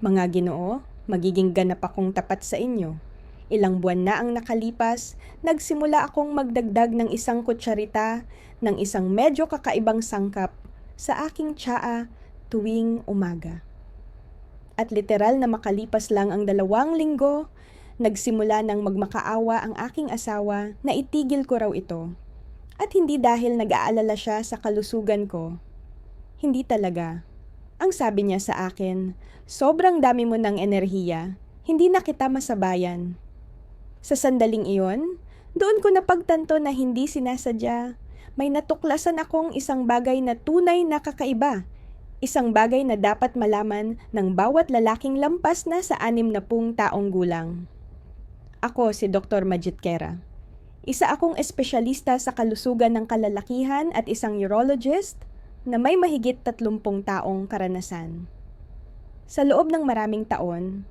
Mga Ginoo, magiging ganap akong tapat sa inyo. Ilang buwan na ang nakalipas, nagsimula akong magdagdag ng isang kutsarita ng isang medyo kakaibang sangkap sa aking tsaa tuwing umaga. At literal na makalipas lang ang 2 linggo, nagsimula ng magmakaawa ang aking asawa na itigil ko raw ito. At hindi dahil nag-aalala siya sa kalusugan ko. Hindi talaga. Ang sabi niya sa akin, sobrang dami mo ng enerhiya, hindi na kita masabayan. Sa sandaling iyon, doon ko napagtanto na hindi sinasadya. May natuklasan akong isang bagay na tunay na kakaiba. Isang bagay na dapat malaman ng bawat lalaking lampas na sa 60 taong gulang. Ako si Dr. Majit Kera. Isa akong espesyalista sa kalusugan ng kalalakihan at isang urologist na may mahigit 30 taong karanasan. Sa loob ng maraming taon,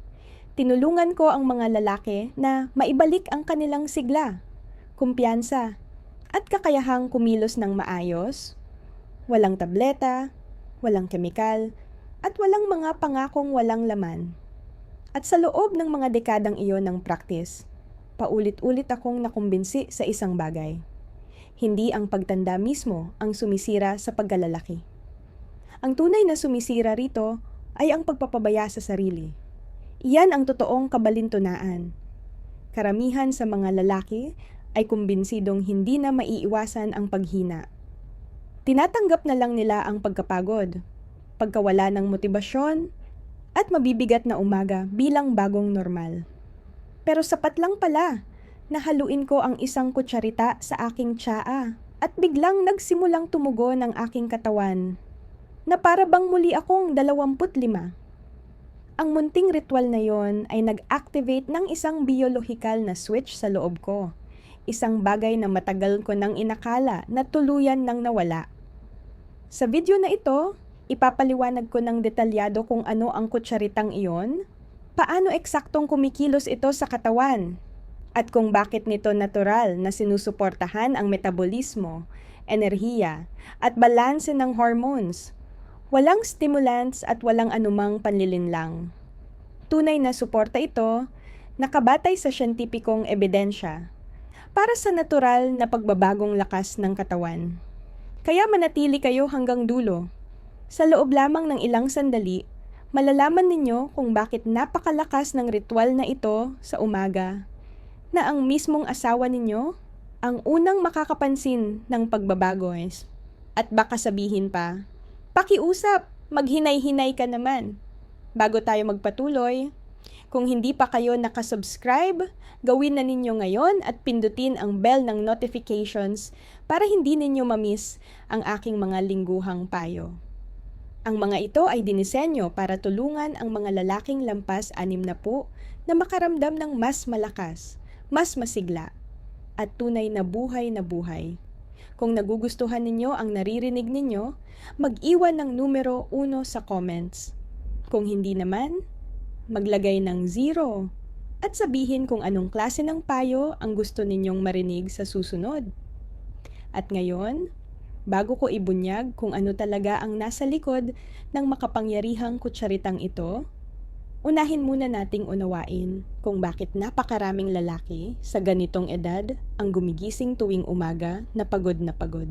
tinulungan ko ang mga lalaki na maibalik ang kanilang sigla, kumpiyansa, at kakayahang kumilos ng maayos, walang tableta, walang kemikal, at walang mga pangakong walang laman. At sa loob ng mga dekadang iyon ng practice, paulit-ulit akong nakumbinsi sa isang bagay. Hindi ang pagtanda mismo ang sumisira sa pagkalalaki. Ang tunay na sumisira rito ay ang pagpapabaya sa sarili. Iyan ang totoong kabalintunaan. Karamihan sa mga lalaki ay kumbinsidong hindi na maiiwasan ang paghina. Tinatanggap na lang nila ang pagkapagod, pagkawala ng motibasyon, at mabibigat na umaga bilang bagong normal. Pero sapat lang pala, nahaluin ko ang isang kutsarita sa aking tsaa at biglang nagsimulang tumugo ng aking katawan na para bang muli akong 25. Ang munting ritual na yon ay nag-activate ng isang biolohikal na switch sa loob ko. Isang bagay na matagal ko nang inakala na tuluyan nang nawala. Sa video na ito, ipapaliwanag ko ng detalyado kung ano ang kutsaritang iyon, paano eksaktong kumikilos ito sa katawan, at kung bakit nito natural na sinusuportahan ang metabolismo, enerhiya, at balanse ng hormones. Walang stimulants at walang anumang panlilinlang. Tunay na suporta ito, nakabatay sa siyentipikong ebidensya, para sa natural na pagbabagong lakas ng katawan. Kaya manatili kayo hanggang dulo. Sa loob lamang ng ilang sandali, malalaman ninyo kung bakit napakalakas ng ritual na ito sa umaga, na ang mismong asawa ninyo ang unang makakapansin ng pagbabago. At baka sabihin pa, pakiusap, maghinay-hinay ka naman. Bago tayo magpatuloy, kung hindi pa kayo nakasubscribe, gawin na ninyo ngayon at pindutin ang bell ng notifications para hindi ninyo mamiss ang aking mga lingguhang payo. Ang mga ito ay dinisenyo para tulungan ang mga lalaking lampas 60 na makaramdam ng mas malakas, mas masigla, at tunay na buhay na buhay. Kung nagugustuhan ninyo ang naririnig ninyo, mag-iwan ng numero 1 sa comments. Kung hindi naman, maglagay ng 0 at sabihin kung anong klase ng payo ang gusto ninyong marinig sa susunod. At ngayon, bago ko ibunyag kung ano talaga ang nasa likod ng makapangyarihang kutsaritang ito, unahin muna nating unawain kung bakit napakaraming lalaki sa ganitong edad ang gumigising tuwing umaga na pagod na pagod.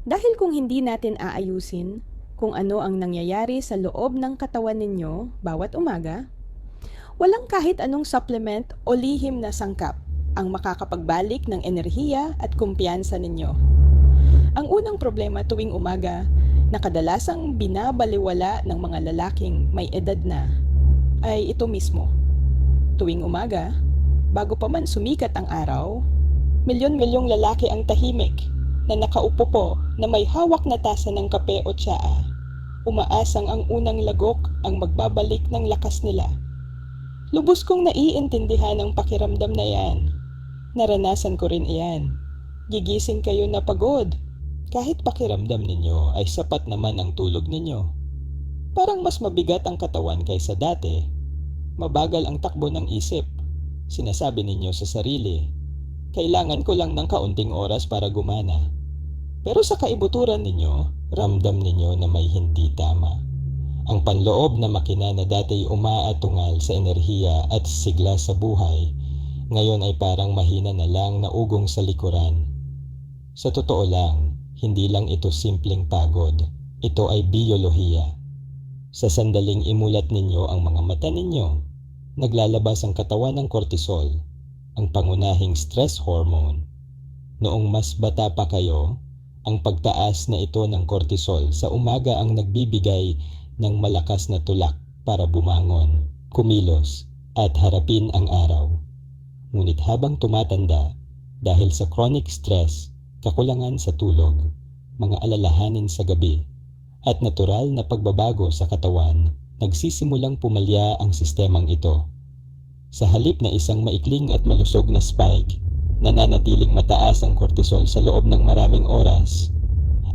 Dahil kung hindi natin aayusin kung ano ang nangyayari sa loob ng katawan ninyo bawat umaga, walang kahit anong supplement o lihim na sangkap ang makakapagbalik ng enerhiya at kumpiyansa ninyo. Ang unang problema tuwing umaga na kadalasang binabaliwala ng mga lalaking may edad na ay ito mismo. Tuwing umaga, bago pa man sumikat ang araw, milyon-milyong lalaki ang tahimik na nakaupo po na may hawak na tasa ng kape o tsaa. Umaasang ang unang lagok ang magbabalik ng lakas nila. Lubos kong naiintindihan ang pakiramdam na yan. Naranasan ko rin iyan. Gigising kayo na pagod, kahit pakiramdam ninyo ay sapat naman ang tulog ninyo. Parang mas mabigat ang katawan kaysa dati. Mabagal ang takbo ng isip. Sinasabi ninyo sa sarili, kailangan ko lang ng kaunting oras para gumana. Pero sa kaibuturan ninyo, ramdam ninyo na may hindi tama. Ang panloob na makina na dati umaatungal sa enerhiya at sigla sa buhay, ngayon ay parang mahina na lang na ugong sa likuran. Sa totoo lang, hindi lang ito simpleng pagod. Ito ay biyolohiya. Sa sandaling imulat ninyo ang mga mata ninyo, naglalabas ang katawan ng cortisol, ang pangunahing stress hormone. Noong mas bata pa kayo, ang pagtaas na ito ng cortisol sa umaga ang nagbibigay ng malakas na tulak para bumangon, kumilos, at harapin ang araw. Ngunit habang tumatanda, dahil sa chronic stress, kakulangan sa tulog, mga alalahanin sa gabi, at natural na pagbabago sa katawan, nagsisimulang pumalya ang sistemang ito. Sa halip na isang maikling at malusog na spike, nananatiling mataas ang cortisol sa loob ng maraming oras.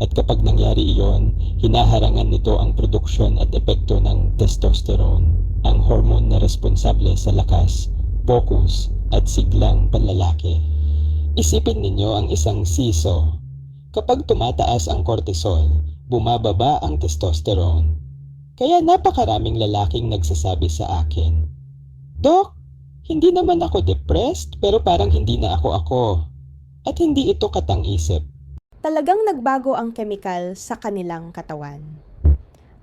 At kapag nangyari iyon, hinaharangan nito ang produksyon at epekto ng testosterone, ang hormone na responsable sa lakas, focus, at siglang panlalaki. Isipin ninyo ang isang siso. Kapag tumataas ang cortisol, bumababa ang testosterone. Kaya napakaraming lalaking nagsasabi sa akin, "Dok, hindi naman ako depressed pero parang hindi na ako." At hindi ito katang-isip. Talagang nagbago ang kemikal sa kanilang katawan.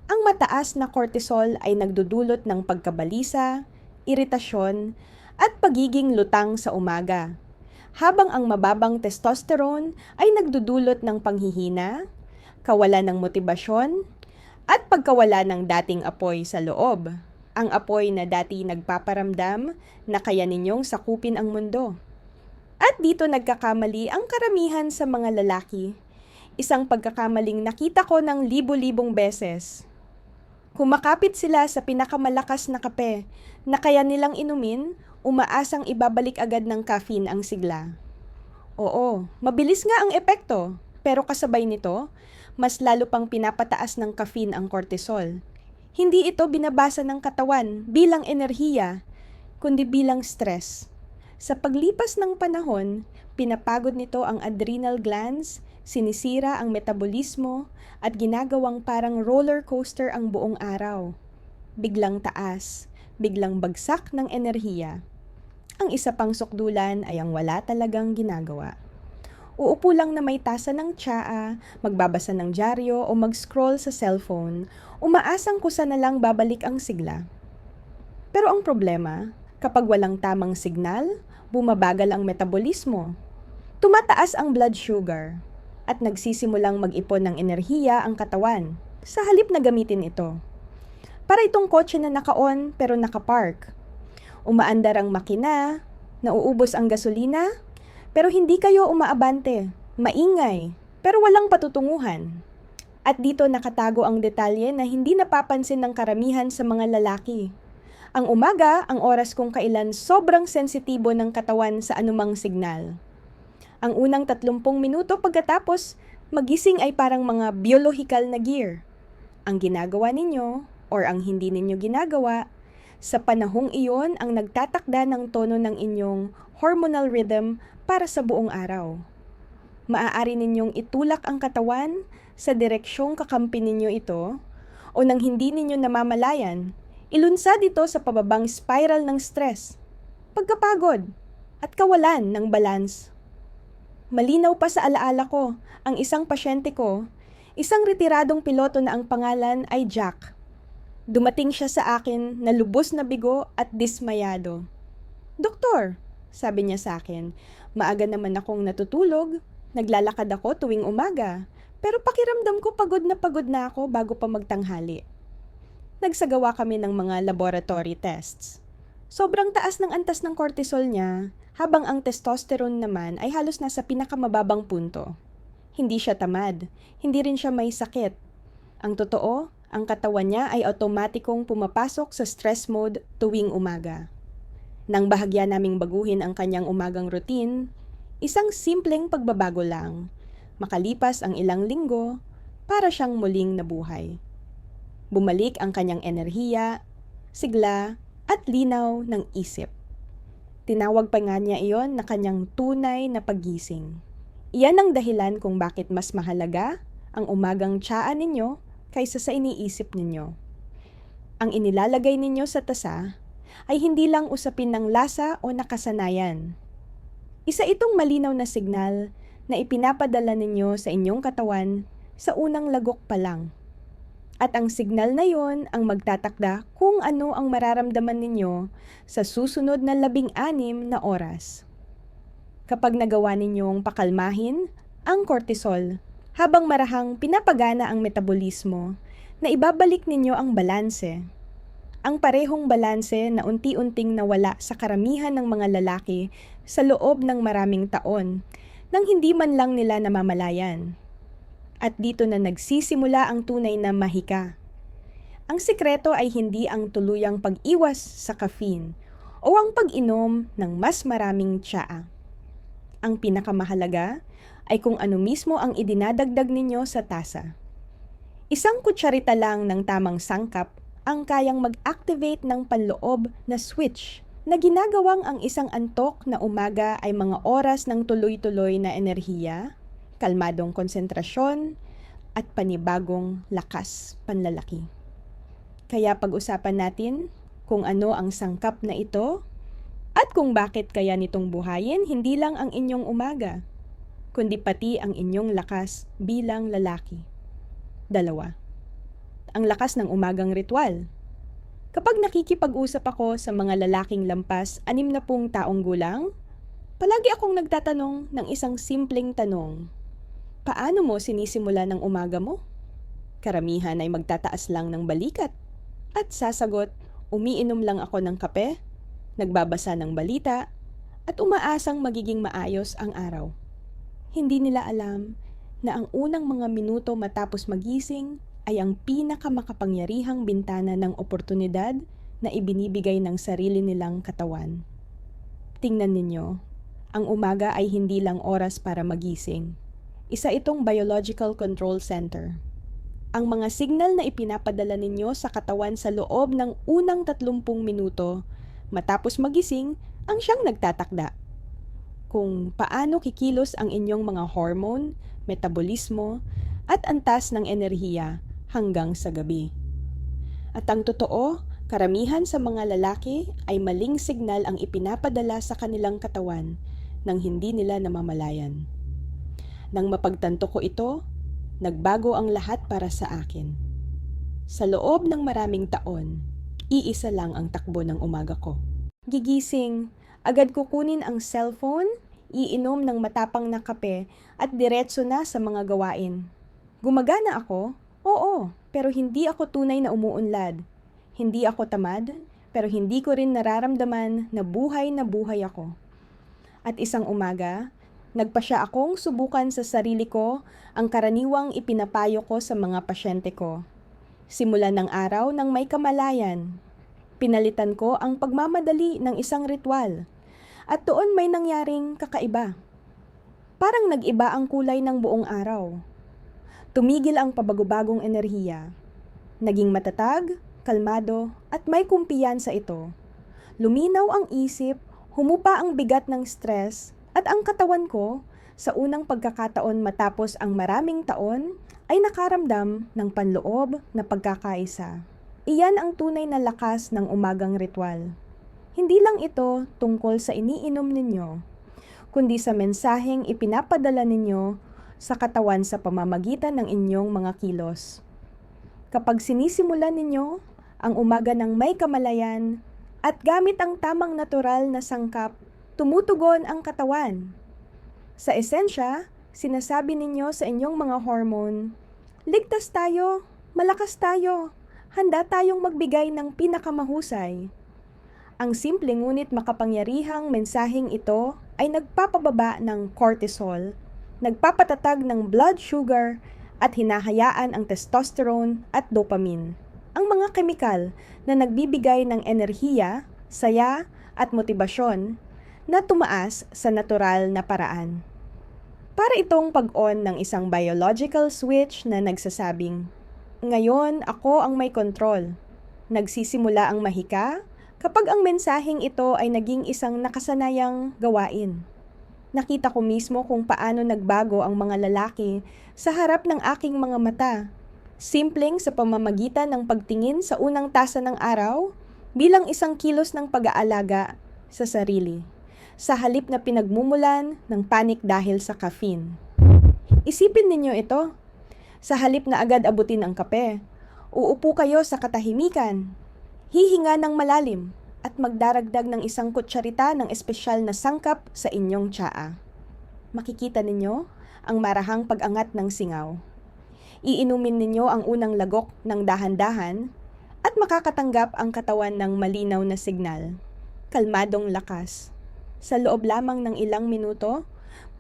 Ang mataas na cortisol ay nagdudulot ng pagkabalisa, iritasyon, at pagiging lutang sa umaga, habang ang mababang testosterone ay nagdudulot ng panghihina, kawalan ng motibasyon, at pagkawala ng dating apoy sa loob. Ang apoy na dati nagpaparamdam na kaya ninyong sakupin ang mundo. At dito nagkakamali ang karamihan sa mga lalaki. Isang pagkakamaling nakita ko ng libo-libong beses. Kumakapit sila sa pinakamalakas na kape na kaya nilang inumin, umaasang ibabalik agad ng caffeine ang sigla. Oo, mabilis nga ang epekto, pero kasabay nito, mas lalo pang pinapataas ng caffeine ang cortisol. Hindi ito binabasa ng katawan bilang enerhiya, kundi bilang stress. Sa paglipas ng panahon, pinapagod nito ang adrenal glands, sinisira ang metabolismo, at ginagawang parang roller coaster ang buong araw. Biglang taas, biglang bagsak ng enerhiya. Ang isa pang sukdulan ay ang wala talagang ginagawa. Uupo lang na may tasa ng tsaa, magbabasa ng dyaryo o mag-scroll sa cellphone, umaasang kusa na lang babalik ang sigla. Pero ang problema, kapag walang tamang signal, bumabagal ang metabolismo. Tumataas ang blood sugar at nagsisimulang mag-ipon ng enerhiya ang katawan sa halip na gamitin ito. Para itong kotse na naka-on pero naka-park. Umaandar ang makina, nauubos ang gasolina, pero hindi kayo umaabante, maingay, pero walang patutunguhan. At dito nakatago ang detalye na hindi napapansin ng karamihan sa mga lalaki. Ang umaga, ang oras kung kailan sobrang sensitibo ng katawan sa anumang signal. Ang unang 30 minuto pagkatapos, magising ay parang mga biological na gear. Ang ginagawa ninyo, or ang hindi ninyo ginagawa, sa panahong iyon ang nagtatakda ng tono ng inyong hormonal rhythm para sa buong araw. Maaari ninyong itulak ang katawan sa direksyong kakampi ninyo ito, o nang hindi ninyo namamalayan, ilunsad ito sa pababang spiral ng stress, pagkapagod, at kawalan ng balance. Malinaw pa sa alaala ko, ang isang pasyente ko, isang retiradong piloto na ang pangalan ay Jack. Dumating siya sa akin na lubos na bigo at dismayado. "Doktor," sabi niya sa akin, "maaga naman akong natutulog, naglalakad ako tuwing umaga, pero pakiramdam ko pagod na ako bago pa magtanghali." Nagsagawa kami ng mga laboratory tests. Sobrang taas ng antas ng cortisol niya, habang ang testosterone naman ay halos nasa pinakamababang punto. Hindi siya tamad, hindi rin siya may sakit. Ang totoo, ang katawan niya ay otomatikong pumapasok sa stress mode tuwing umaga. Nang bahagya naming baguhin ang kanyang umagang routine, isang simpleng pagbabago lang. Makalipas ang ilang linggo, para siyang muling nabuhay. Bumalik ang kanyang enerhiya, sigla, at linaw ng isip. Tinawag pa nga niya iyon na kanyang tunay na paggising. Iyan ang dahilan kung bakit mas mahalaga ang umagang tsaa ninyo kaysa sa iniisip ninyo. Ang inilalagay ninyo sa tasa ay hindi lang usapin ng lasa o nakasanayan. Isa itong malinaw na signal na ipinapadala ninyo sa inyong katawan sa unang lagok pa lang. At ang signal na yon ang magtatakda kung ano ang mararamdaman ninyo sa susunod na 16 na oras. Kapag nagawa ninyong pakalmahin ang cortisol habang marahang pinapagana ang metabolismo, na ibabalik ninyo ang balanse. Ang parehong balanse na unti-unting nawala sa karamihan ng mga lalaki sa loob ng maraming taon nang hindi man lang nila namamalayan. At dito na nagsisimula ang tunay na mahika. Ang sikreto ay hindi ang tuluyang pag-iwas sa caffeine o ang pag-inom ng mas maraming tsaa. Ang pinakamahalaga ay kung ano mismo ang idinadagdag ninyo sa tasa. Isang kutsarita lang ng tamang sangkap ang kayang mag-activate ng panloob na switch na ginagawang ang isang antok na umaga ay mga oras ng tuloy-tuloy na enerhiya, kalmadong konsentrasyon, at panibagong lakas panlalaki. Kaya pag-usapan natin kung ano ang sangkap na ito at kung bakit kaya nitong buhayin hindi lang ang inyong umaga, kundi pati ang inyong lakas bilang lalaki. 2. Ang lakas ng umagang ritual. Kapag nakikipag-usap ako sa mga lalaking lampas 60 taong gulang, palagi akong nagtatanong ng isang simpleng tanong. Paano mo sinisimula ng umaga mo? Karamihan ay magtataas lang ng balikat at sasagot, umiinom lang ako ng kape, nagbabasa ng balita, at umaasang magiging maayos ang araw. Hindi nila alam na ang unang mga minuto matapos magising ay ang pinakamakapangyarihang bintana ng oportunidad na ibinibigay ng sarili nilang katawan. Tingnan ninyo, ang umaga ay hindi lang oras para magising. Isa itong biological control center. Ang mga signal na ipinapadala ninyo sa katawan sa loob ng unang 30 minuto matapos magising ang siyang nagtatakda kung paano kikilos ang inyong mga hormone, metabolismo, at antas ng enerhiya hanggang sa gabi. At ang totoo, karamihan sa mga lalaki ay maling signal ang ipinapadala sa kanilang katawan nang hindi nila namamalayan. Nang mapagtanto ko ito, nagbago ang lahat para sa akin. Sa loob ng maraming taon, iisa lang ang takbo ng umaga ko. Gigising, agad kukunin ang cellphone, iinom ng matapang na kape at diretso na sa mga gawain. Gumagana ako? Oo, pero hindi ako tunay na umuunlad. Hindi ako tamad, pero hindi ko rin nararamdaman na buhay ako. At isang umaga, nagpasya akong subukan sa sarili ko ang karaniwang ipinapayo ko sa mga pasyente ko. Simulan ng araw ng may kamalayan. Pinalitan ko ang pagmamadali ng isang ritual. At doon may nangyaring kakaiba. Parang nag-iba ang kulay ng buong araw. Tumigil ang pabagubagong enerhiya. Naging matatag, kalmado, at may kumpiyansa ito. Luminaw ang isip, humupa ang bigat ng stress, at ang katawan ko, sa unang pagkakataon matapos ang maraming taon, ay nakaramdam ng panloob na pagkakaisa. Iyan ang tunay na lakas ng umagang ritual. Hindi lang ito tungkol sa iniinom ninyo, kundi sa mensaheng ipinapadala ninyo sa katawan sa pamamagitan ng inyong mga kilos. Kapag sinisimulan ninyo ang umaga ng may kamalayan at gamit ang tamang natural na sangkap, tumutugon ang katawan. Sa esensya, sinasabi ninyo sa inyong mga hormone, ligtas tayo, malakas tayo, handa tayong magbigay ng pinakamahusay. Ang simple ngunit makapangyarihang mensaheng ito ay nagpapababa ng cortisol, nagpapatatag ng blood sugar at hinahayaan ang testosterone at dopamine, ang mga kemikal na nagbibigay ng enerhiya, saya at motibasyon na tumaas sa natural na paraan. Para itong pag-on ng isang biological switch na nagsasabing, ngayon ako ang may kontrol. Nagsisimula ang mahika kapag ang mensaheng ito ay naging isang nakasanayang gawain. Nakita ko mismo kung paano nagbago ang mga lalaki sa harap ng aking mga mata. Simpleng sa pamamagitan ng pagtingin sa unang tasa ng araw bilang isang kilos ng pag-aalaga sa sarili, sa halip na pinagmumulan ng panik dahil sa caffeine. Isipin ninyo ito. Sa halip na agad abutin ang kape, uupo kayo sa katahimikan, hihinga ng malalim, at magdaragdag ng isang kutsarita ng espesyal na sangkap sa inyong tsaa. Makikita ninyo ang marahang pag-angat ng singaw. Iinumin ninyo ang unang lagok ng dahan-dahan at makakatanggap ang katawan ng malinaw na signal. Kalmadong lakas. Sa loob lamang ng ilang minuto,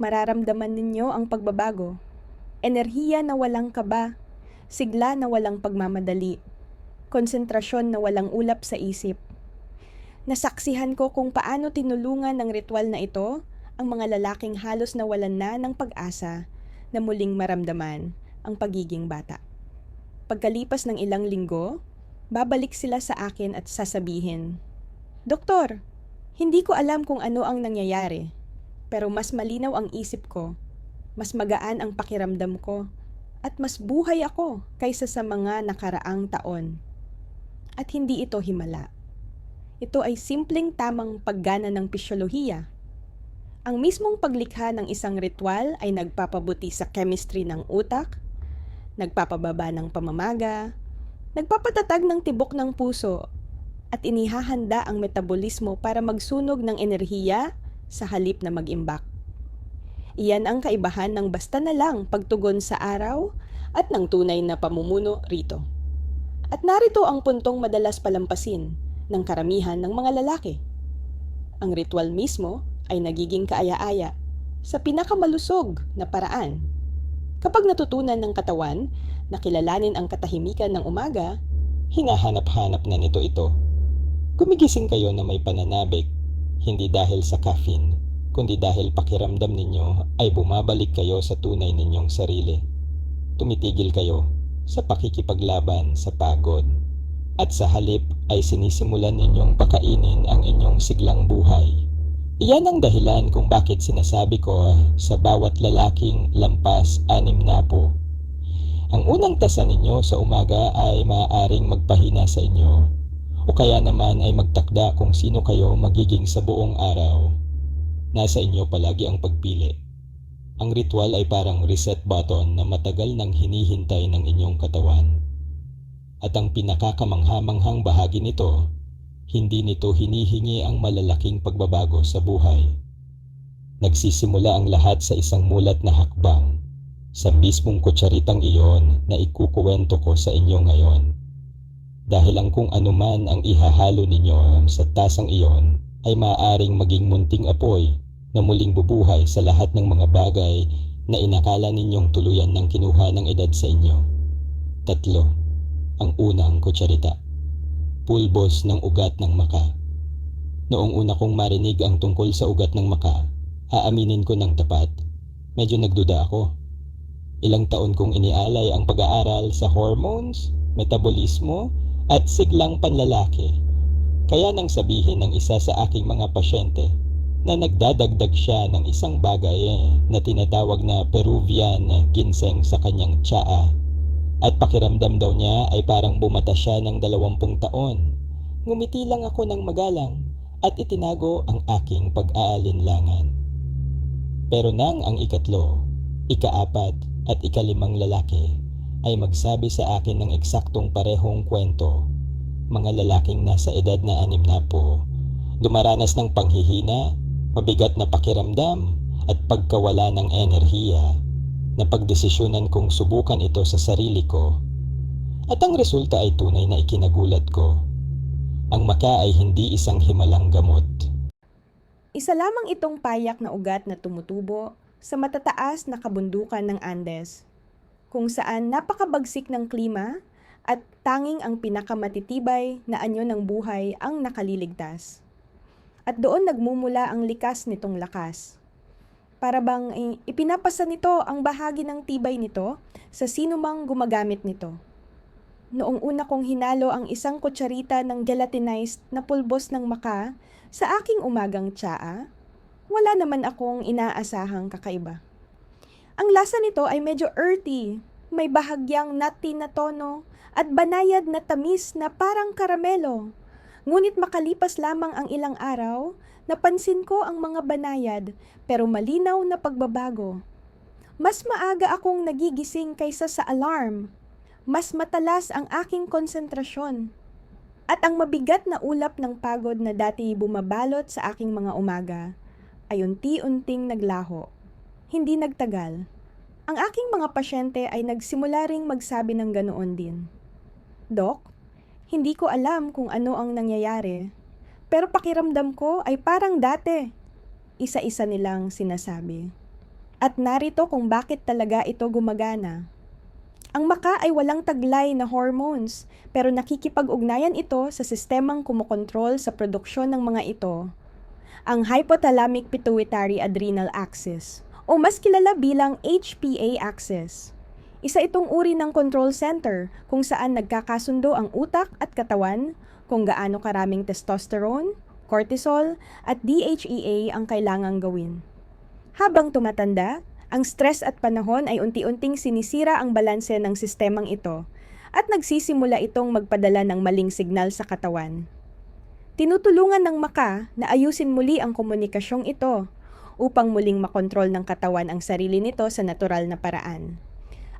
mararamdaman ninyo ang pagbabago. Enerhiya na walang kaba, sigla na walang pagmamadali, konsentrasyon na walang ulap sa isip. Nasaksihan ko kung paano tinulungan ng ritual na ito ang mga lalaking halos nawalan na ng pag-asa na muling maramdaman ang pagiging bata. Pagkalipas ng ilang linggo, babalik sila sa akin at sasabihin, "Doktor, hindi ko alam kung ano ang nangyayari, pero mas malinaw ang isip ko, mas magaan ang pakiramdam ko, at mas buhay ako kaysa sa mga nakaraang taon." At hindi ito himala. Ito ay simpleng tamang paggana ng pisyolohiya. Ang mismong paglikha ng isang ritual ay nagpapabuti sa chemistry ng utak, nagpapababa ng pamamaga, nagpapatatag ng tibok ng puso, at inihahanda ang metabolismo para magsunog ng enerhiya sa halip na mag-imbak. Iyan ang kaibahan ng basta na lang pagtugon sa araw at ng tunay na pamumuno rito. At narito ang puntong madalas palampasin ng karamihan ng mga lalaki. Ang ritual mismo ay nagiging kaaya-aya sa pinakamalusog na paraan. Kapag natutunan ng katawan na kilalanin ang katahimikan ng umaga, Hinahanap-hanap na nito ito. Gumigising kayo na may pananabik, hindi dahil sa caffeine, kundi dahil pakiramdam ninyo ay bumabalik kayo sa tunay ninyong sarili. Tumitigil kayo sa pakikipaglaban sa pagod, at sa halip ay sinisimulan ninyong pakainin ang inyong siglang buhay. Iyan ang dahilan kung bakit sinasabi ko sa bawat lalaking lampas 6 na po. Ang unang tasa ninyo sa umaga ay maaaring magpahina sa inyo, o kaya naman ay magtakda kung sino kayo magiging sa buong araw. Nasa inyo palagi ang pagpili. Ang ritual ay parang reset button na matagal nang hinihintay ng inyong katawan. At ang pinakakamanghamanghang bahagi nito, hindi nito hinihingi ang malalaking pagbabago sa buhay. Nagsisimula ang lahat sa isang mulat na hakbang, sa mismong kutsaritang iyon na ikukuwento ko sa inyo ngayon. Dahil ang kung anuman ang ihahalo ninyo sa tasang iyon ay maaaring maging munting apoy na muling bubuhay sa lahat ng mga bagay na inakala ninyong tuluyan ng kinuha ng edad sa inyo. 3. Ang unang kutsarita. Pulbos ng ugat ng maka. Noong una kong marinig ang tungkol sa ugat ng maka, aaminin ko ng tapat, medyo nagduda ako. Ilang taon kong inialay ang pag-aaral sa hormones, metabolismo, at siglang panlalaki. Kaya nang sabihin ng isa sa aking mga pasyente na nagdadagdag siya ng isang bagay na tinatawag na Peruvian ginseng sa kanyang tsaa, at pakiramdam daw niya ay parang bumata siya ng 20 taon. Ngumiti lang ako ng magalang at itinago ang aking pag-aalinlangan. Pero nang ang ikatlo, ika-4 at ika-5 lalaki ay magsabi sa akin ng eksaktong parehong kwento, mga lalaking nasa edad na 6 na po, dumaranas ng panghihina, mabigat na pakiramdam at pagkawala ng enerhiya, na pagdesisyonan kong subukan ito sa sarili ko, at ang resulta ay tunay na ikinagulat ko. Ang maka ay hindi isang himalang gamot. isa lamang itong payak na ugat na tumutubo sa matataas na kabundukan ng Andes, kung saan napakabagsik ng klima at tanging ang pinakamatitibay na anyo ng buhay ang nakaliligtas. At doon nagmumula ang likas nitong lakas. Para bang ipinapasa nito ang bahagi ng tibay nito sa sinumang gumagamit nito. Noong una kong hinalo ang isang kutsarita ng gelatinized na pulbos ng maka sa aking umagang tsaa, wala naman akong inaasahang kakaiba. Ang lasa nito ay medyo earthy, May bahagyang nutty na tono at banayad na tamis na parang karamelo. Ngunit makalipas lamang ang ilang araw, napansin ko ang mga banayad pero malinaw na pagbabago. Mas maaga akong nagigising kaysa sa alarm. Mas matalas ang aking konsentrasyon. At ang mabigat na ulap ng pagod na dati bumabalot sa aking mga umaga ay unti-unting naglaho. Hindi nagtagal. Ang aking mga pasyente ay nagsimula ring magsabi ng ganoon din. Dok, hindi ko alam kung ano ang nangyayari, pero pakiramdam ko ay parang dati. Isa-isa nilang sinasabi. At narito kung bakit talaga ito gumagana. Ang maka ay walang taglay na hormones, pero nakikipag-ugnayan ito sa sistemang kumokontrol sa produksyon ng mga ito. Ang hypothalamic pituitary adrenal axis, o mas kilala bilang HPA axis. Isa itong uri ng control center kung saan nagkakasundo ang utak at katawan kung gaano karaming testosterone, cortisol, at DHEA ang kailangang gawin. Habang tumatanda, ang stress at panahon ay unti-unting sinisira ang balanse ng sistemang ito at nagsisimula itong magpadala ng maling signal sa katawan. Tinutulungan ng maka na ayusin muli ang komunikasyong ito upang muling makontrol ng katawan ang sarili nito sa natural na paraan.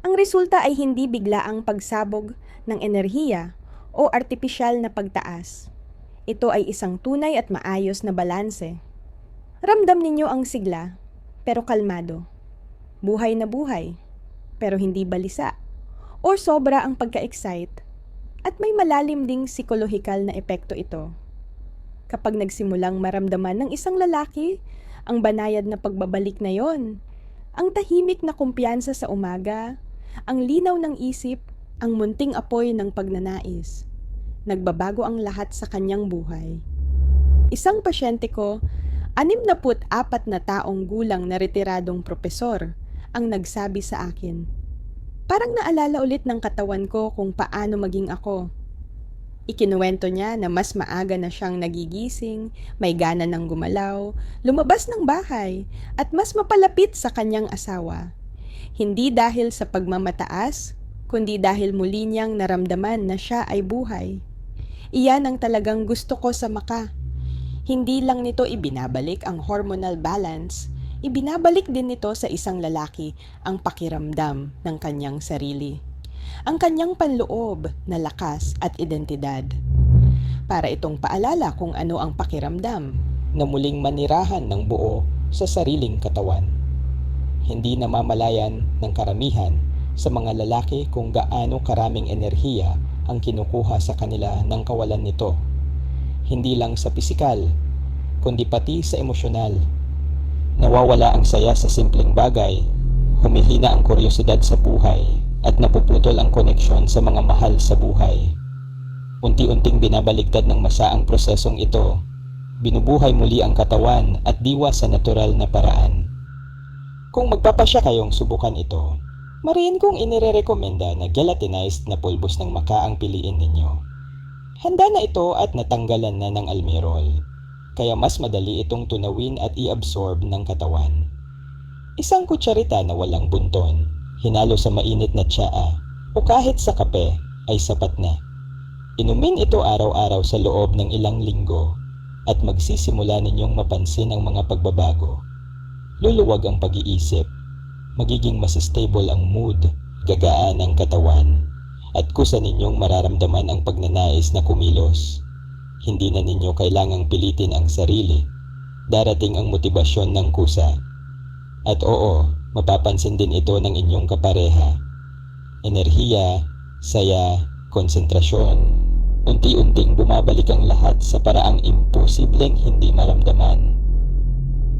Ang resulta ay hindi biglaang pagsabog ng enerhiya o artipisyal na pagtaas. Ito ay isang tunay at maayos na balanse. Ramdam ninyo ang sigla, pero kalmado. Buhay na buhay, pero hindi balisa, o sobra ang pagka-excite, at may malalim ding psikolohikal na epekto ito. Kapag nagsimulang maramdaman ng isang lalaki, ang banayad na pagbabalik na yon, ang tahimik na kumpiyansa sa umaga, ang linaw ng isip, ang munting apoy ng pagnanais, nagbabago ang lahat sa kanyang buhay. Isang pasyente ko, 64 na taong gulang na retiradong propesor, ang nagsabi sa akin. Parang naalala ulit ng katawan ko kung paano maging ako. Ikinuwento niya na mas maaga na siyang nagigising, may gana ng gumalaw, lumabas ng bahay, at mas mapalapit sa kanyang asawa. Hindi dahil sa pagmamataas, kundi dahil muli niyang naramdaman na siya ay buhay. Iyan ang talagang gusto ko sa maka. Hindi lang nito ibinabalik ang hormonal balance, ibinabalik din nito sa isang lalaki ang pakiramdam ng kanyang sarili. Ang kanyang panloob na lakas at identidad. Para itong paalala kung ano ang pakiramdam na muling manirahan ng buo sa sariling katawan. Hindi namamalayan ng karamihan sa mga lalaki kung gaano karaming enerhiya ang kinukuha sa kanila ng kawalan nito. Hindi lang sa pisikal, kundi pati sa emosyonal. Nawawala ang saya sa simpleng bagay, humihina ang kuryosidad sa buhay, at napuputol ang koneksyon sa mga mahal sa buhay. Unti-unting binabaligtad ng masa ang prosesong ito, binubuhay muli ang katawan at diwa sa natural na paraan. Kung magpapasya kayong subukan ito, mariin kong inirerekomenda na gelatinized na pulbos ng maka ang piliin ninyo. Handa na ito at natanggalan na ng almirol, kaya mas madali itong tunawin at i-absorb ng katawan. Isang kutsarita na walang bunton, hinalo sa mainit na tsaa o kahit sa kape ay sapat na. Inumin ito araw-araw sa loob ng ilang linggo at magsisimula ninyong mapansin ang mga pagbabago. Luluwag ang pag-iisip, magiging mas stable ang mood, gagaan ang katawan, at kusa ninyong mararamdaman ang pagnanais na kumilos. Hindi na ninyo kailangang pilitin ang sarili. Darating ang motibasyon ng kusa. At oo, mapapansin din ito ng inyong kapareha. Enerhiya, saya, konsentrasyon. Unti-unting bumabalik ang lahat sa paraang imposibleng hindi maramdaman.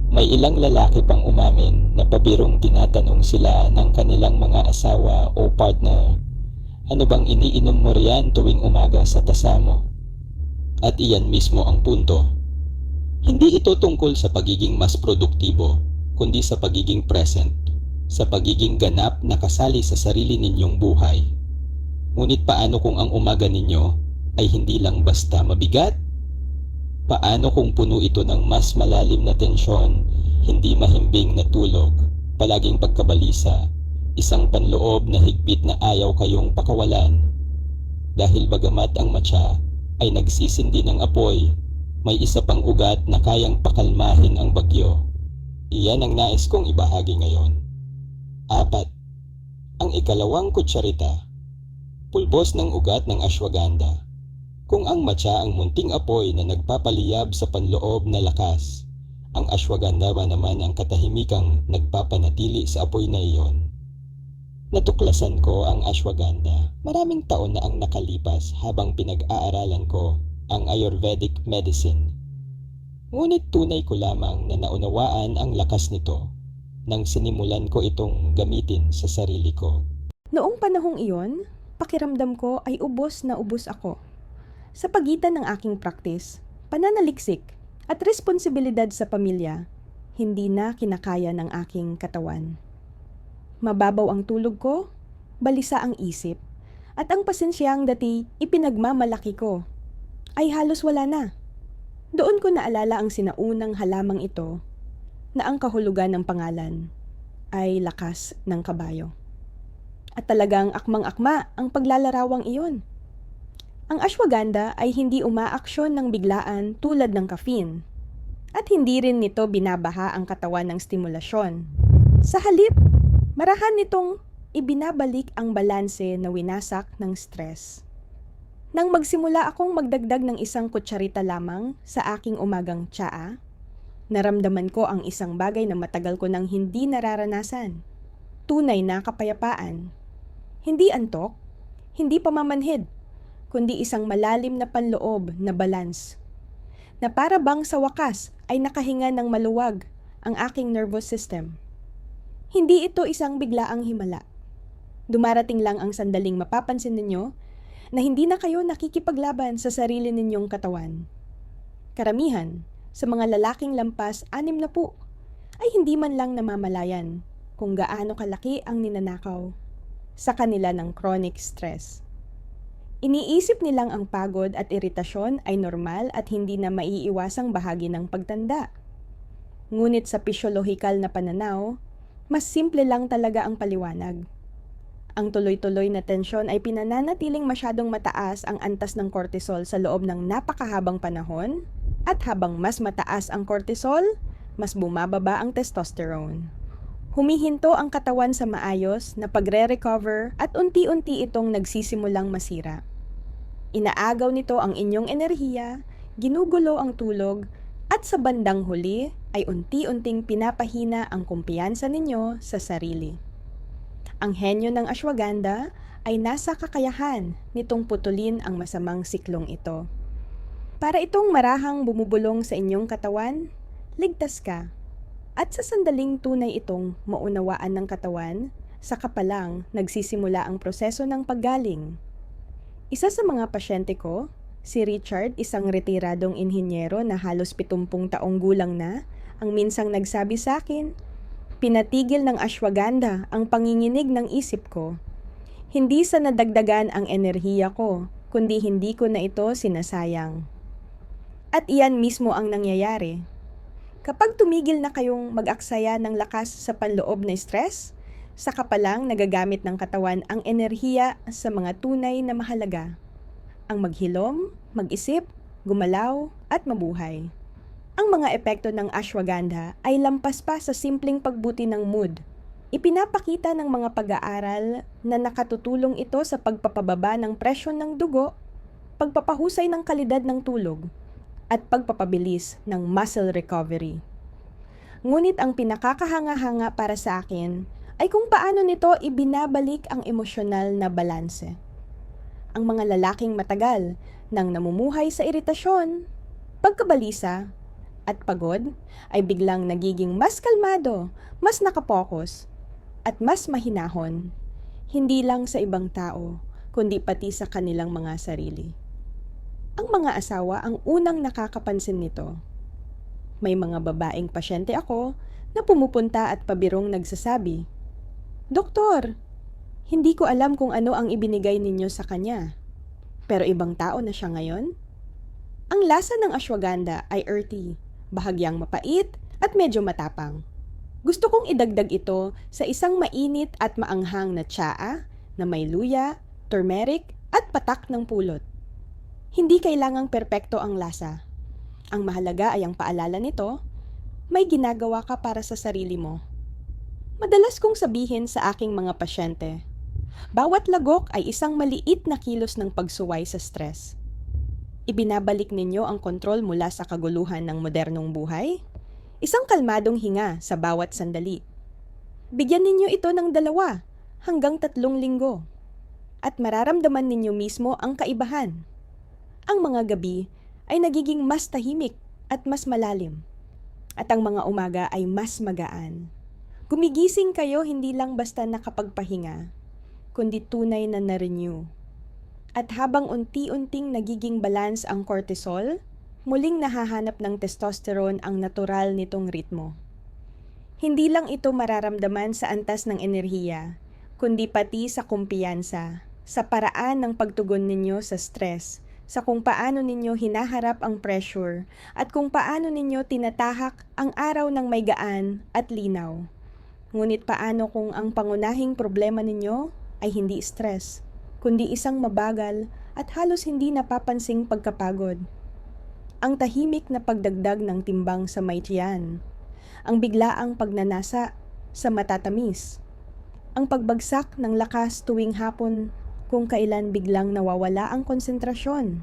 May ilang lalaki pang umamin na pabirong tinatanong sila ng kanilang mga asawa o partner, ano bang iniinom mo riyan tuwing umaga sa tasa mo? At iyan mismo ang punto. Hindi ito tungkol sa pagiging mas produktibo, kundi sa pagiging present, sa pagiging ganap na kasali sa sarili ninyong buhay. Ngunit paano kung ang umaga ninyo ay hindi lang basta mabigat? Paano kung puno ito ng mas malalim na tensyon, hindi mahimbing na tulog, palaging pagkabalisa, Isang panloob na higpit na ayaw kayong pakawalan. Dahil bagamat ang matcha ay nagsisindi ng apoy, may isa pang ugat na kayang pakalmahin ang bagyo. Iyan ang nais kong ibahagi ngayon. 4. Ang ikalawang kutsarita. Pulbos ng ugat ng ashwagandha. Kung ang matcha ang munting apoy na nagpapaliyab sa panloob na lakas, ang ashwagandha naman ang katahimikang nagpapanatili sa apoy na iyon. Natuklasan ko ang ashwagandha maraming taon na ang nakalipas habang pinag-aaralan ko ang Ayurvedic medicine. Ngunit tunay ko lamang na naunawaan ang lakas nito nang sinimulan ko itong gamitin sa sarili ko. Noong panahong iyon, pakiramdam ko ay ubos na ubos ako. Sa pagitan ng aking practice, pananaliksik at responsibilidad sa pamilya, hindi na kinakaya ng aking katawan. Mababaw ang tulog ko, balisa ang isip, at ang pasensyang dati ipinagmamalaki ko ay halos wala na. Doon ko naalala ang sinaunang halamang ito na ang kahulugan ng pangalan ay lakas ng kabayo. At talagang akmang-akma ang paglalarawang iyon. Ang ashwagandha ay hindi umaaksyon ng biglaan tulad ng caffeine at hindi rin nito binabaha ang katawan ng stimulasyon. Sa halip, marahan nitong ibinabalik ang balanse na winasak ng stress. Nang magsimula akong magdagdag ng isang kutsarita lamang sa aking umagang tsaa, naramdaman ko ang isang bagay na matagal ko nang hindi nararanasan. Tunay na kapayapaan. Hindi antok, hindi pamamanhid, kundi isang malalim na panloob na balance. Na para bang sa wakas ay nakahinga ng maluwag ang aking nervous system. Hindi ito isang biglaang himala. Dumarating lang ang sandaling mapapansin ninyo na hindi na kayo nakikipaglaban sa sarili ninyong katawan. Karamihan sa mga lalaking lampas 60 ay hindi man lang namamalayan kung gaano kalaki ang ninanakaw sa kanila ng chronic stress. Iniisip nilang ang pagod at iritasyon ay normal at hindi na maiiwasang bahagi ng pagtanda. Ngunit sa pisyolohikal na pananaw, mas simple lang talaga ang paliwanag. Ang tuloy-tuloy na tensyon ay pinananatiling masyadong mataas ang antas ng cortisol sa loob ng napakahabang panahon at habang mas mataas ang cortisol, mas bumababa ang testosterone. Humihinto ang katawan sa maayos na pagre-recover at unti-unti itong nagsisimulang masira. Inaagaw nito ang inyong enerhiya, ginugulo ang tulog, at sa bandang huli ay unti-unting pinapahina ang kumpiyansa ninyo sa sarili. Ang henyo ng ashwagandha ay nasa kakayahan nitong putulin ang masamang siklong ito. Para itong marahang bumubulong sa inyong katawan, ligtas ka. At sa sandaling tunay itong maunawaan ng katawan, saka pa lang nagsisimula ang proseso ng paggaling. Isa sa mga pasyente ko, si Richard, isang retiradong inhinyero na halos 70 taong gulang na, ang minsang nagsabi sa akin, pinatigil ng ashwagandha ang panginginig ng isip ko. Hindi sa nadagdagan ang enerhiya ko, kundi hindi ko na ito sinasayang. At iyan mismo ang nangyayari. Kapag tumigil na kayong mag-aksaya ng lakas sa panloob na stress, saka pa lang nagagamit ng katawan ang enerhiya sa mga tunay na mahalaga. Ang maghilom, mag-isip, gumalaw, at mabuhay. Ang mga epekto ng ashwagandha ay lampas pa sa simpleng pagbuti ng mood. Ipinapakita ng mga pag-aaral na nakatutulong ito sa pagpapababa ng presyon ng dugo, pagpapahusay ng kalidad ng tulog, at pagpapabilis ng muscle recovery. Ngunit ang pinakakahanga-hanga para sa akin ay kung paano nito ibinabalik ang emosyonal na balanse. Ang mga lalaking matagal nang namumuhay sa iritasyon, pagkabalisa, at pagod ay biglang nagiging mas kalmado, mas nakapokus, at mas mahinahon, hindi lang sa ibang tao, kundi pati sa kanilang mga sarili. Ang mga asawa ang unang nakakapansin nito. May mga babaeng pasyente ako na pumupunta at pabirong nagsasabi, "Doktor, hindi ko alam kung ano ang ibinigay ninyo sa kanya. Pero ibang tao na siya ngayon." Ang lasa ng ashwagandha ay earthy, bahagyang mapait at medyo matapang. Gusto kong idagdag ito sa isang mainit at maanghang na tsaa na may luya, turmeric at patak ng pulot. Hindi kailangang perpekto ang lasa. Ang mahalaga ay ang paalala nito, may ginagawa ka para sa sarili mo. Madalas kong sabihin sa aking mga pasyente, bawat lagok ay isang maliit na kilos ng pagsuway sa stress. Ibinabalik ninyo ang kontrol mula sa kaguluhan ng modernong buhay. Isang kalmadong hinga sa bawat sandali. Bigyan ninyo ito ng 2 hanggang 3 linggo. At mararamdaman ninyo mismo ang kaibahan. Ang mga gabi ay nagiging mas tahimik at mas malalim. At ang mga umaga ay mas magaan. Gumigising kayo hindi lang basta nakapagpahinga, kundi tunay na na-renew. At habang unti-unting nagiging balance ang cortisol, muling nahahanap ng testosterone ang natural nitong ritmo. Hindi lang ito mararamdaman sa antas ng enerhiya, kundi pati sa kumpiyansa, sa paraan ng pagtugon ninyo sa stress, sa kung paano ninyo hinaharap ang pressure, at kung paano ninyo tinatahak ang araw ng may gaan at linaw. Ngunit paano kung ang pangunahing problema ninyo ay hindi stress, kundi isang mabagal at halos hindi napapansing pagkapagod? Ang tahimik na pagdagdag ng timbang sa may tiyan, ang biglaang pagnanasa sa matatamis, ang pagbagsak ng lakas tuwing hapon kung kailan biglang nawawala ang konsentrasyon.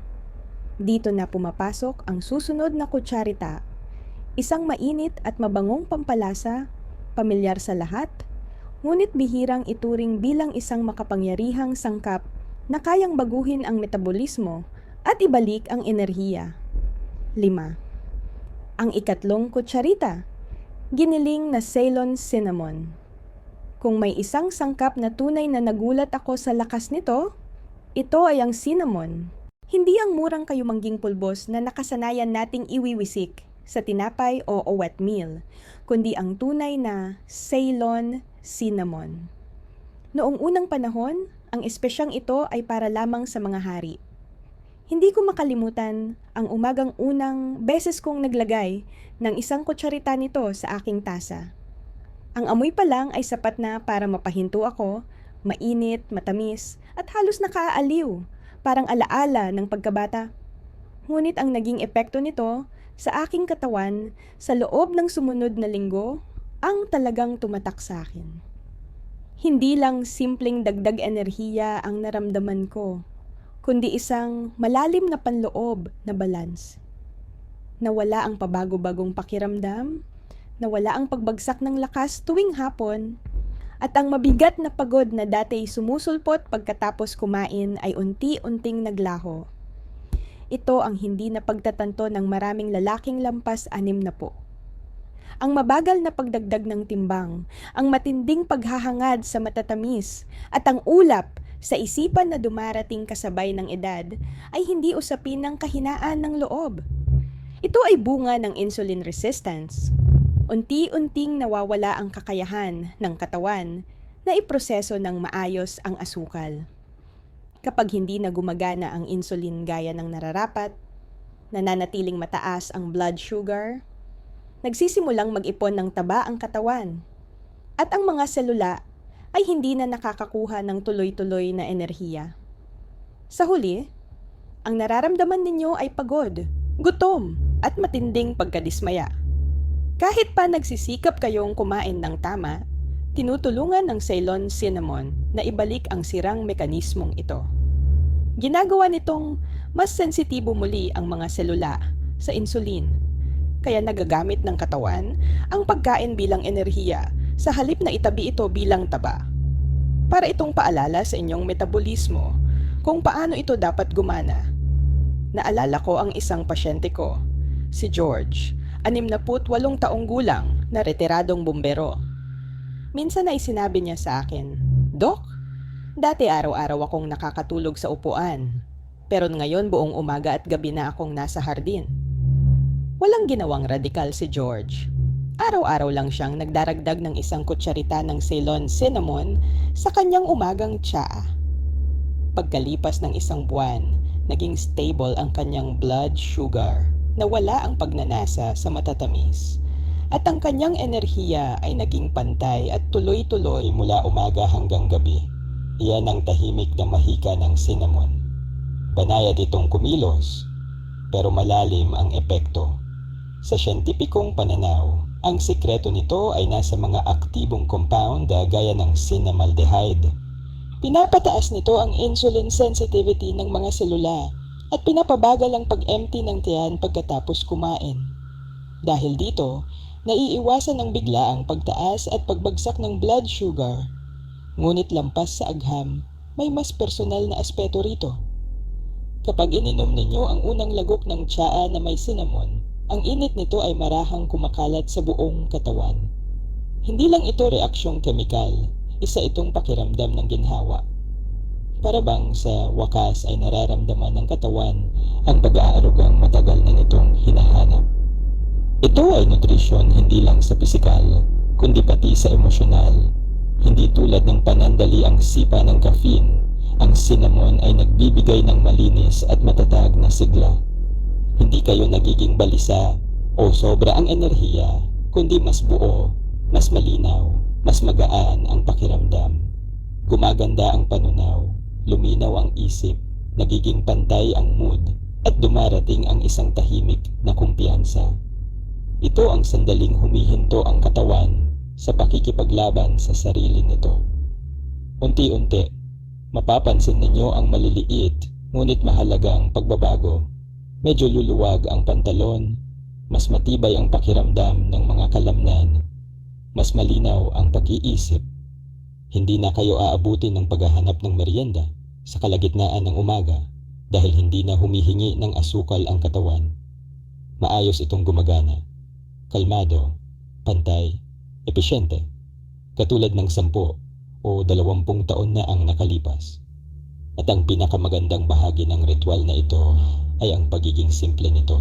Dito na pumapasok ang susunod na kutsarita, isang mainit at mabangong pampalasa, pamilyar sa lahat, ngunit bihirang ituring bilang isang makapangyarihang sangkap na kayang baguhin ang metabolismo at ibalik ang enerhiya. 5. Ang ikatlong kutsarita, giniling na Ceylon cinnamon. Kung may isang sangkap na tunay na nagulat ako sa lakas nito, ito ay ang cinnamon. Hindi ang murang kayumangging pulbos na nakasanayan nating iwiwisik sa tinapay o oatmeal, kundi ang tunay na Ceylon cinnamon. Noong unang panahon, ang espesyang ito ay para lamang sa mga hari. Hindi ko makalimutan ang umagang unang beses kong naglagay ng isang kutsarita nito sa aking tasa. Ang amoy pa lang ay sapat na para mapahinto ako, mainit, matamis, at halos nakaaaliw, parang alaala ng pagkabata. Ngunit ang naging epekto nito sa aking katawan sa loob ng sumunod na linggo ang talagang tumatak sa akin. Hindi lang simpleng dagdag enerhiya ang naramdaman ko, kundi isang malalim na panloob na balance. Nawala ang pabago-bagong pakiramdam, nawala ang pagbagsak ng lakas tuwing hapon, at ang mabigat na pagod na dati sumusulpot pagkatapos kumain ay unti-unting naglaho. Ito ang hindi na pagtatanto ng maraming lalaking lampas 60. Ang mabagal na pagdagdag ng timbang, ang matinding paghahangad sa matatamis, at ang ulap sa isipan na dumarating kasabay ng edad ay hindi usapin ng kahinaan ng loob. Ito ay bunga ng insulin resistance. Unti-unting nawawala ang kakayahan ng katawan na iproseso ng maayos ang asukal. Kapag hindi na gumagana ang insulin gaya ng nararapat, nananatiling mataas ang blood sugar, nagsisimulang mag-ipon ng taba ang katawan, at ang mga selula ay hindi na nakakakuha ng tuloy-tuloy na enerhiya. Sa huli, ang nararamdaman ninyo ay pagod, gutom, at matinding pagkadismaya. Kahit pa nagsisikap kayong kumain ng tama, tinutulungan ng Ceylon cinnamon na ibalik ang sirang mekanismong ito. Ginagawa nitong mas sensitibo muli ang mga selula sa insulin, kaya nagagamit ng katawan ang pagkain bilang enerhiya sa halip na itabi ito bilang taba. Para itong paalala sa inyong metabolismo kung paano ito dapat gumana. Naalala ko ang isang pasyente ko, si George, 68 taong gulang na retiradong bumbero. Minsan ay sinabi niya sa akin, "Dok, dati araw-araw akong nakakatulog sa upuan, pero ngayon buong umaga at gabi na akong nasa hardin." Walang ginawang radikal si George. Araw-araw lang siyang nagdaragdag ng isang kutsarita ng Ceylon cinnamon sa kanyang umagang tsaa. Pagkalipas ng isang buwan, naging stable ang kanyang blood sugar, na wala ang pagnanasa sa matatamis, at ang kanyang enerhiya ay naging pantay at tuloy-tuloy mula umaga hanggang gabi. Iyan ang tahimik na mahika ng cinnamon. Banayad itong kumilos, pero malalim ang epekto. Sa siyentipikong pananaw, ang sikreto nito ay nasa mga aktibong compound gaya ng cinnamaldehyde. Pinapataas nito ang insulin sensitivity ng mga selula at pinapabagal ang pag-empty ng tiyan pagkatapos kumain. Dahil dito, naiiwasan ang biglaang pagtaas at pagbagsak ng blood sugar. Ngunit lampas sa agham, may mas personal na aspeto rito. Kapag ininom ninyo ang unang lagok ng tsaa na may cinnamon, ang init nito ay marahang kumakalat sa buong katawan. Hindi lang ito reaksyong kemikal, isa itong pakiramdam ng ginhawa. Para bang sa wakas ay nararamdaman ng katawan ang pag-aarugang matagal na nitong hinahanap. Ito ay nutrisyon hindi lang sa pisikal, kundi pati sa emosyonal. Hindi tulad ng panandaliang sipa ng caffeine, ang cinnamon ay nagbibigay ng malinis at matatag na sigla. Hindi kayo nagiging balisa o sobra ang enerhiya, kundi mas buo, mas malinaw, mas magaan ang pakiramdam. Gumaganda ang panunaw, luminaw ang isip, nagiging pantay ang mood, at dumarating ang isang tahimik na kumpiyansa. Ito ang sandaling humihinto ang katawan sa pakikipaglaban sa sarili nito. Unti-unti, mapapansin ninyo ang maliliit ngunit mahalagang pagbabago. Medyo luluwag ang pantalon, mas matibay ang pakiramdam ng mga kalamnan, mas malinaw ang pag-iisip. Hindi na kayo aabutin ng paghahanap ng merienda sa kalagitnaan ng umaga dahil hindi na humihingi ng asukal ang katawan. Maayos itong gumagana, kalmado, pantay, epesyente, katulad ng 10 o 20 taon na ang nakalipas. At ang pinakamagandang bahagi ng ritual na ito ay ang pagiging simple nito.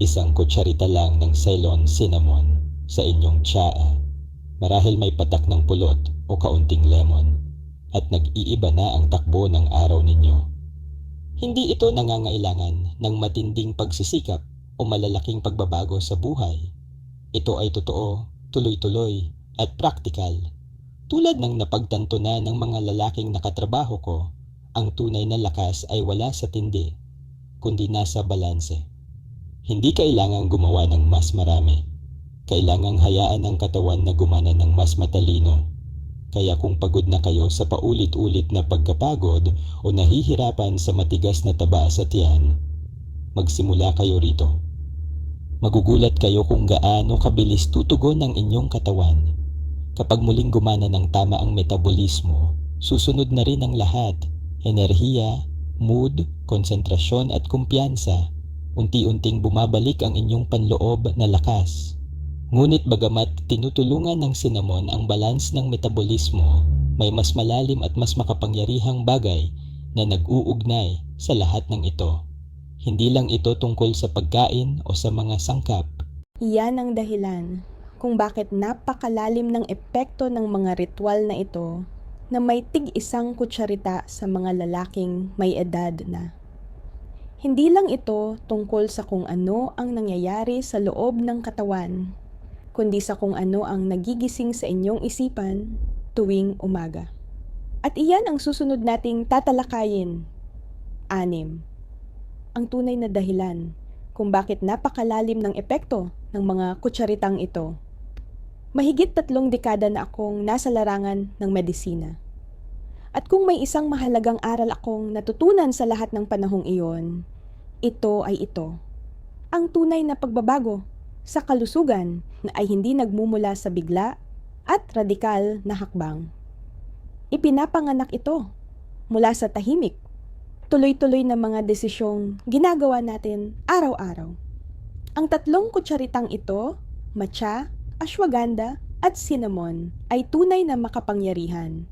Isang kutsarita lang ng Ceylon cinnamon sa inyong tsaa. Marahil may patak ng pulot o kaunting lemon at nag-iiba na ang takbo ng araw ninyo. Hindi ito nangangailangan ng matinding pagsisikap o malalaking pagbabago sa buhay. Ito ay totoo, tuloy-tuloy at praktikal. Tulad ng napagtanto na ng mga lalaking nakatrabaho ko, ang tunay na lakas ay wala sa tindi, kundi nasa balanse. Hindi kailangang gumawa ng mas marami. Kailangang hayaan ang katawan na gumana ng mas matalino. Kaya kung pagod na kayo sa paulit-ulit na pagkapagod o nahihirapan sa matigas na taba sa tiyan, magsimula kayo rito. Magugulat kayo kung gaano kabilis tutugon ang inyong katawan. Kapag muling gumana ng tama ang metabolismo, susunod na rin ang lahat. Enerhiya, mood, konsentrasyon at kumpiyansa. Unti-unting bumabalik ang inyong panloob na lakas. Ngunit bagamat tinutulungan ng cinnamon ang balance ng metabolismo, may mas malalim at mas makapangyarihang bagay na nag-uugnay sa lahat ng ito. Hindi lang ito tungkol sa pagkain o sa mga sangkap. Iyan ang dahilan kung bakit napakalalim ng epekto ng mga ritual na ito na may tig-1 kutsarita sa mga lalaking may edad na. Hindi lang ito tungkol sa kung ano ang nangyayari sa loob ng katawan, kundi sa kung ano ang nagigising sa inyong isipan tuwing umaga. At iyan ang susunod nating tatalakayin. 6. Ang tunay na dahilan kung bakit napakalalim ng epekto ng mga kutsaritang ito. Mahigit 3 dekada na akong nasa larangan ng medisina. At kung may isang mahalagang aral akong natutunan sa lahat ng panahong iyon, ito ay ito. Ang tunay na pagbabago sa kalusugan na ay hindi nagmumula sa bigla at radikal na hakbang. Ipinapanganak ito mula sa tahimik, tuloy-tuloy na mga desisyong ginagawa natin araw-araw. Ang 3 kutsaritang ito, matcha, ashwagandha at cinnamon, ay tunay na makapangyarihan.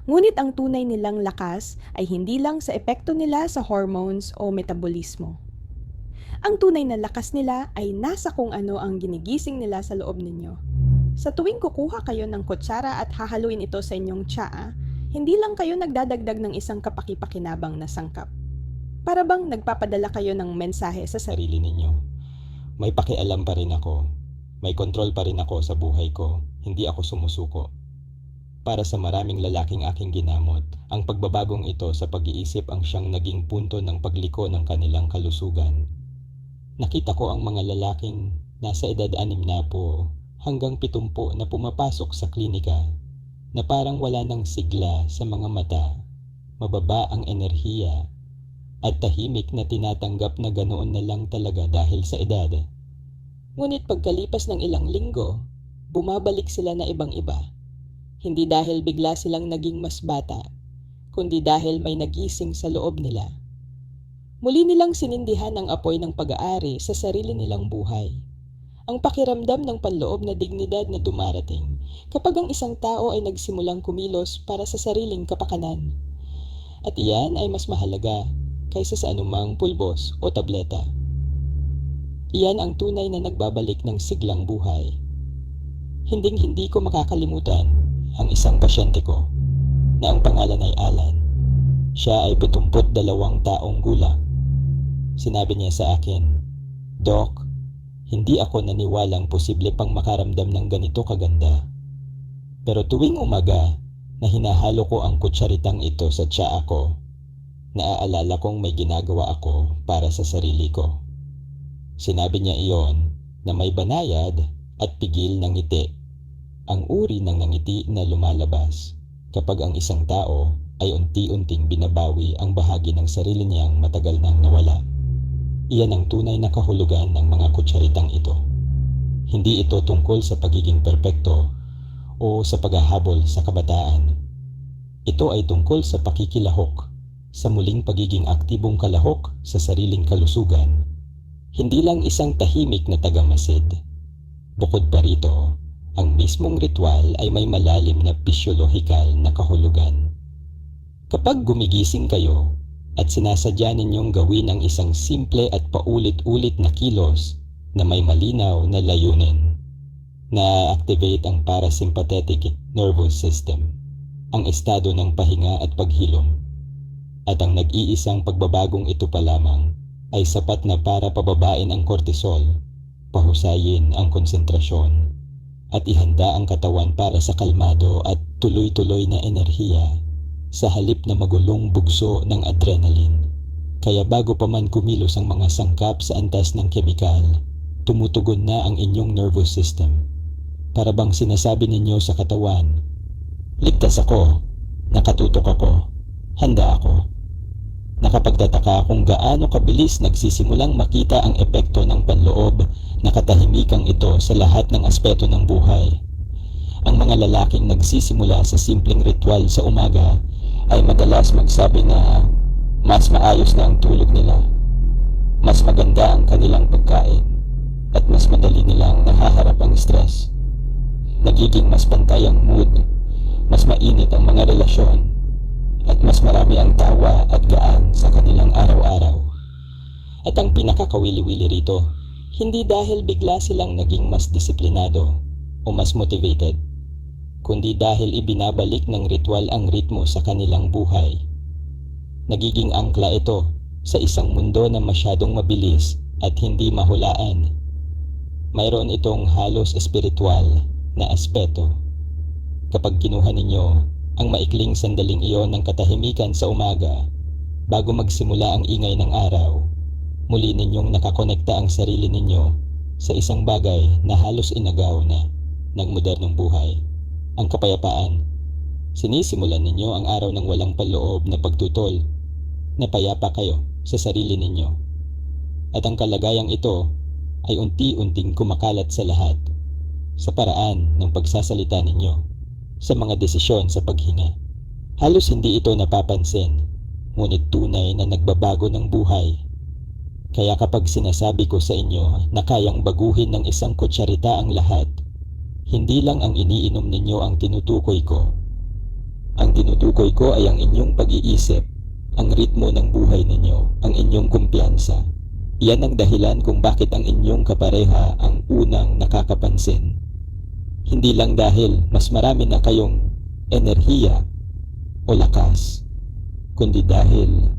Ngunit ang tunay nilang lakas ay hindi lang sa epekto nila sa hormones o metabolismo. Ang tunay na lakas nila ay nasa kung ano ang ginigising nila sa loob ninyo. Sa tuwing kukuha kayo ng kutsara at hahaluin ito sa inyong tsaa, hindi lang kayo nagdadagdag ng isang kapaki-pakinabang na sangkap. Para bang nagpapadala kayo ng mensahe sa sarili ninyo. May pakialam pa rin ako. May kontrol pa rin ako sa buhay ko, hindi ako sumusuko. Para sa maraming lalaking aking ginamot, ang pagbabagong ito sa pag-iisip ang siyang naging punto ng pagliko ng kanilang kalusugan. Nakita ko ang mga lalaking nasa edad 60 hanggang 70 na pumapasok sa klinika na parang wala ng sigla sa mga mata, mababa ang enerhiya, at tahimik na tinatanggap na ganoon na lang talaga dahil sa edad. Ngunit pagkalipas ng ilang linggo, bumabalik sila na ibang-iba. Hindi dahil bigla silang naging mas bata, kundi dahil may nagising sa loob nila. Muli nilang sinindihan ang apoy ng pag-aari sa sarili nilang buhay. Ang pakiramdam ng panloob na dignidad na dumarating kapag ang isang tao ay nagsimulang kumilos para sa sariling kapakanan. At iyan ay mas mahalaga kaysa sa anumang pulbos o tableta. Iyan ang tunay na nagbabalik ng siglang buhay. Hinding-hindi ko makakalimutan ang isang pasyente ko na ang pangalan ay Alan. Siya ay 72 taong gulang. Sinabi niya sa akin, "Doc, hindi ako naniwalang posible pang makaramdam ng ganito kaganda. Pero tuwing umaga na hinahalo ko ang kutsaritang ito sa tsaa ko, naaalala kong may ginagawa ako para sa sarili ko." Sinabi niya iyon na may banayad at pigil ng ngiti. Ang uri ng ngiti na lumalabas kapag ang isang tao ay unti-unting binabawi ang bahagi ng sarili niyang matagal nang nawala. Iyan ang tunay na kahulugan ng mga kutsaritang ito. Hindi ito tungkol sa pagiging perpekto o sa paghahabol sa kabataan. Ito ay tungkol sa pakikilahok, sa muling pagiging aktibong kalahok sa sariling kalusugan. Hindi lang isang tahimik na tagamasid. Bukod pa rito, ang mismong ritual ay may malalim na pisyolohikal na kahulugan. Kapag gumigising kayo at sinasadya ninyong gawin ang isang simple at paulit-ulit na kilos na may malinaw na layunin, na-activate ang parasympathetic nervous system, ang estado ng pahinga at paghilom, at ang nag-iisang pagbabagong ito pa lamang ay sapat na para pababain ang cortisol, pahusayin ang konsentrasyon, at ihanda ang katawan para sa kalmado at tuloy-tuloy na enerhiya sa halip na magulong bugso ng adrenaline. Kaya bago pa man kumilos ang mga sangkap sa antas ng kemikal, tumutugon na ang inyong nervous system. Para bang sinasabi ninyo sa katawan, "Ligtas ako, nakatutok ako, handa ako." Nakapagtataka kung gaano kabilis nagsisimulang makita ang epekto ng panloob na katahimikang ito sa lahat ng aspeto ng buhay. Ang mga lalaking nagsisimula sa simpleng ritual sa umaga ay madalas magsabi na mas maayos na ang tulog nila, mas maganda ang kanilang pagkain, at mas madali nilang nahaharap ang stress. Nagiging mas pantay ang mood, mas mainit ang mga relasyon, at mas marami ang tawa at gaan sa kanilang araw-araw. At ang pinakakawili-wili rito, hindi dahil bigla silang naging mas disiplinado o mas motivated, kundi dahil ibinabalik ng ritual ang ritmo sa kanilang buhay. Nagiging angkla ito sa isang mundo na masyadong mabilis at hindi mahulaan. Mayroon itong halos espiritual na aspeto. Kapag kinuha ninyo ang maikling sandaling iyon ng katahimikan sa umaga, bago magsimula ang ingay ng araw, muli ninyong nakakonekta ang sarili ninyo sa isang bagay na halos inagaw na ng modernong buhay, ang kapayapaan. Sinisimulan ninyo ang araw ng walang paloob na pagtutol, na payapa kayo sa sarili ninyo. At ang kalagayang ito ay unti-unting kumakalat sa lahat, sa paraan ng pagsasalita ninyo, sa mga desisyon sa paghinga. Halos hindi ito napapansin, ngunit tunay na nagbabago ng buhay. Kaya kapag sinasabi ko sa inyo na kayang baguhin ng isang kutsarita ang lahat, hindi lang ang iniinom ninyo ang tinutukoy ko. Ang tinutukoy ko ay ang inyong pag-iisip, ang ritmo ng buhay ninyo, ang inyong kumpiyansa. Iyan ang dahilan kung bakit ang inyong kapareha ang unang nakakapansin. Hindi lang dahil mas marami na kayong enerhiya o lakas, kundi dahil